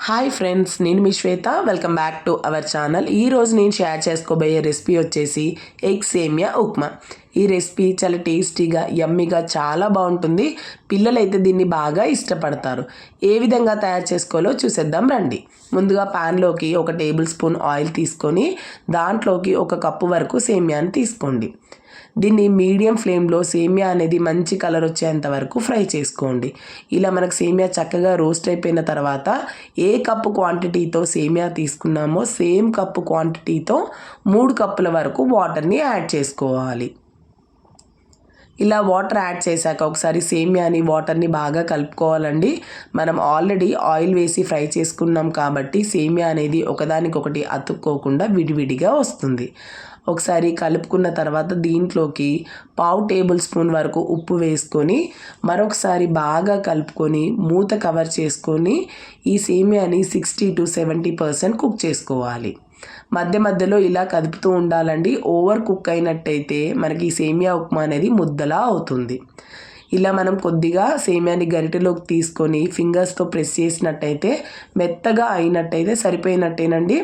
Hi friends, నేను మీ Shweta. Welcome back to our channel. ఈరోజు నేను షేర్ చేసుకోబోయే రెసిపీ వచ్చేసి ఎగ్ సేమియా ఉప్మా. ఈ రెసిపీ చాలా టేస్టీగా యమ్మీగా చాలా బాగుంటుంది. పిల్లలైతే దీన్ని బాగా ఇష్టపడతారు. ఏ విధంగా తయారు చేసుకోవాలో చూసేద్దాం రండి. ముందుగా ప్యాన్లోకి 1 టేబుల్ స్పూన్ ఆయిల్ తీసుకొని దాంట్లోకి 1 కప్పు వరకు సేమియాని తీసుకోండి. దీన్ని మీడియం ఫ్లేమ్లో సేమియా అనేది మంచి కలర్ వచ్చేంత వరకు ఫ్రై చేసుకోండి. ఇలా మనకు సేమియా చక్కగా రోస్ట్ అయిపోయిన తర్వాత ఏ కప్పు క్వాంటిటీతో సేమియా తీసుకున్నామో సేమ్ కప్పు క్వాంటిటీతో 3 కప్పుల వరకు వాటర్ని యాడ్ చేసుకోవాలి. ఇలా వాటర్ యాడ్ చేశాక ఒకసారి సేమియాని వాటర్ని బాగా కలుపుకోవాలండి. మనం ఆల్రెడీ ఆయిల్ వేసి ఫ్రై చేసుకున్నాం కాబట్టి సేమియా అనేది ఒకదానికొకటి అతుక్కోకుండా విడివిడిగా వస్తుంది. ఒకసారి కలుపుకున్న తర్వాత దీంట్లోకి 1/2 టేబుల్ స్పూన్ వరకు ఉప్పు వేసుకొని మరొకసారి బాగా కలుపుకొని మూత కవర్ చేసుకొని ఈ సేమియాని 60 to 70% కుక్ చేసుకోవాలి. మధ్య మధ్యలో ఇలా కదుపుతూ ఉండాలండి. ఓవర్ కుక్ అయినట్టయితే మనకి ఈ సేమియా ఉప్మా అనేది ముద్దలా అవుతుంది. ఇలా మనం కొద్దిగా సేమియాని గరిటెలోకి తీసుకొని ఫింగర్స్తో ప్రెస్ చేసినట్టయితే మెత్తగా అయినట్టయితే సరిపోయినట్టేనండి,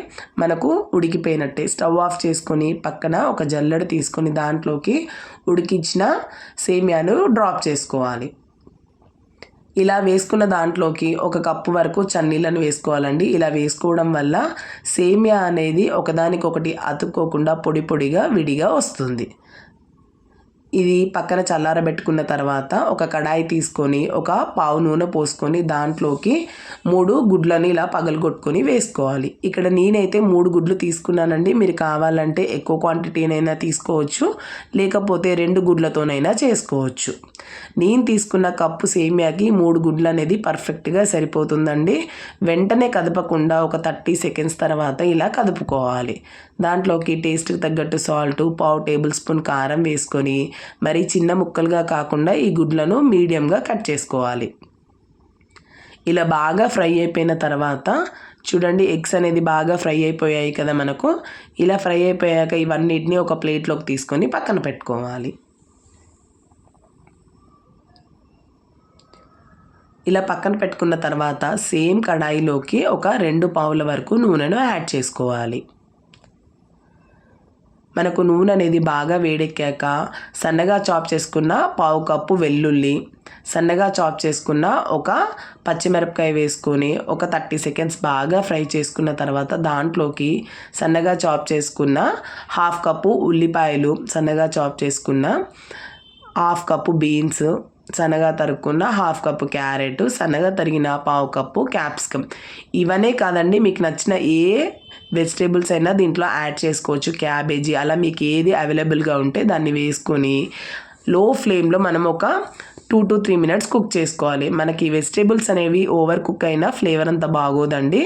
మనకు ఉడికిపోయినట్టే. స్టవ్ ఆఫ్ చేసుకొని పక్కన ఒక జల్లెడ తీసుకొని దాంట్లోకి ఉడికించిన సేమియాను డ్రాప్ చేసుకోవాలి. ఇలా వేసుకున్న దాంట్లోకి 1 కప్పు వరకు చన్నీళ్ళను వేసుకోవాలండి. ఇలా వేసుకోవడం వల్ల సేమియా అనేది ఒకదానికొకటి అతుక్కోకుండా పొడి పొడిగా విడిగా వస్తుంది. ఇది పక్కన చల్లారబెట్టుకున్న తర్వాత ఒక కడాయి తీసుకొని 1 పావు నూనె పోసుకొని దాంట్లోకి 3 గుడ్లని ఇలా పగలగొట్టుకొని వేసుకోవాలి. ఇక్కడ నేనైతే 3 గుడ్లు తీసుకున్నానండి. మీరు కావాలంటే ఎక్కువ క్వాంటిటీనైనా తీసుకోవచ్చు, లేకపోతే 2 గుడ్లతోనైనా చేసుకోవచ్చు. నేను తీసుకున్న కప్పు సేమియాకి 3 గుడ్లు అనేది పర్ఫెక్ట్గా సరిపోతుందండి. వెంటనే కదపకుండా ఒక 30 సెకండ్స్ తర్వాత ఇలా కదుపుకోవాలి. దాంట్లోకి టేస్ట్కి తగ్గట్టు సాల్ట్, 1/2 టేబుల్ స్పూన్ కారం వేసుకొని మరి చిన్న ముక్కలుగా కాకుండా ఈ గుడ్లను మీడియంగా కట్ చేసుకోవాలి. ఇలా బాగా ఫ్రై అయిపోయిన తర్వాత చూడండి, ఎగ్స్ అనేది బాగా ఫ్రై అయిపోయాయి కదా మనకు. ఇలా ఫ్రై అయిపోయాక ఇవన్నిటిని ఒక ప్లేట్లోకి తీసుకొని పక్కన పెట్టుకోవాలి. ఇలా పక్కన పెట్టుకున్న తర్వాత సేమ్ కడాయిలోకి ఒక 2 పావుల వరకు నూనెను యాడ్ చేసుకోవాలి. మనకు నూనె అనేది బాగా వేడెక్కాక సన్నగా చాప్ చేసుకున్న 1/2 కప్పు వెల్లుల్లి, సన్నగా చాప్ చేసుకున్న 1 పచ్చిమిరపకాయ వేసుకొని ఒక 30 సెకండ్స్ బాగా ఫ్రై చేసుకున్న తర్వాత దాంట్లోకి సన్నగా చాప్ చేసుకున్న 1/2 కప్పు ఉల్లిపాయలు, సన్నగా చాప్ చేసుకున్న 1/2 కప్పు బీన్స్, సన్నగా తరుక్కున్న 1/2 కప్పు క్యారెట్, సన్నగా తరిగిన 1/2 కప్పు క్యాప్సికమ్. ఇవనే కాదండి, మీకు నచ్చిన ఏ వెజిటేబుల్స్ అయినా దీంట్లో యాడ్ చేసుకోవచ్చు. క్యాబేజీ, అలా మీకు ఏది అవైలబుల్గా ఉంటే దాన్ని వేసుకొని లో ఫ్లేమ్లో మనం ఒక 2 to 3 మినిట్స్ కుక్ చేసుకోవాలి. మనకి వెజిటేబుల్స్ అనేవి ఓవర్ కుక్ అయినా ఫ్లేవర్ అంత బాగోదండి.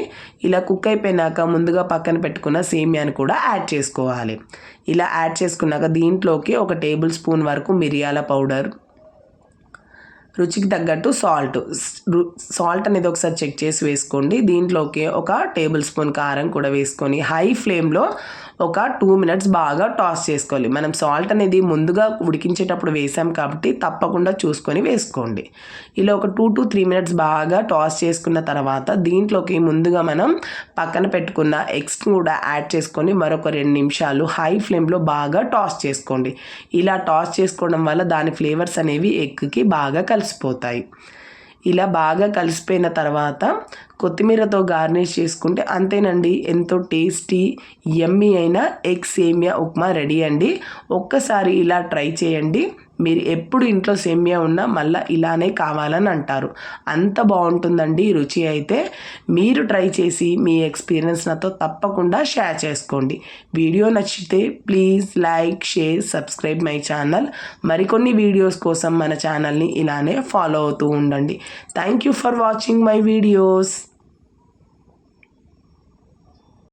ఇలా కుక్ అయిపోయినాక ముందుగా పక్కన పెట్టుకున్న సేమియాని కూడా యాడ్ చేసుకోవాలి. ఇలా యాడ్ చేసుకున్నాక దీంట్లోకి 1 టేబుల్ స్పూన్ వరకు మిరియాల పౌడర్, రుచికి తగ్గట్టు సాల్ట్ అనేది ఒకసారి చెక్ చేసి వేసుకోండి. దీంట్లోకి 1 టేబుల్ స్పూన్ కారం కూడా వేసుకొని హై ఫ్లేమ్లో ఒక 2 మినిట్స్ బాగా టాస్ చేసుకోవాలి. మనం సాల్ట్ అనేది ముందుగా ఉడికించేటప్పుడు వేసాం కాబట్టి తప్పకుండా చూసుకొని వేసుకోండి. ఇలా ఒక 2 to 3 మినిట్స్ బాగా టాస్ చేసుకున్న తర్వాత దీంట్లోకి ముందుగా మనం పక్కన పెట్టుకున్న ఎగ్స్ కూడా యాడ్ చేసుకొని మరొక 2 నిమిషాలు హై ఫ్లేమ్లో బాగా టాస్ చేసుకోండి. ఇలా టాస్ చేసుకోవడం వల్ల దాని ఫ్లేవర్స్ అనేవి ఎగ్కి బాగా కలిసిపోతాయి. ఇలా బాగా కలిసిపోయిన తర్వాత కొత్తిమీరతో గార్నిష్ చేసుకుంటే అంతేనండి, ఎంతో టేస్టీ యమ్మీ అయిన ఎగ్ సేమియా ఉప్మా రెడీ అండి. ఒక్కసారి ఇలా ట్రై చేయండి. మీరు ఎప్పుడు ఇంట్లో సేమియా ఉన్నా మళ్ళీ ఇలానే కావాలని అంటారు. అంత బాగుంటుందండి రుచి అయితే. మీరు ట్రై చేసి మీ ఎక్స్పీరియన్స్ నాతో తప్పకుండా షేర్ చేసుకోండి. వీడియో నచ్చితే please like, share, subscribe my channel. మరికొన్ని వీడియోస్ కోసం మన ఛానల్ని ఇలానే ఫాలో అవుతూ ఉండండి. Thank you for watching my videos.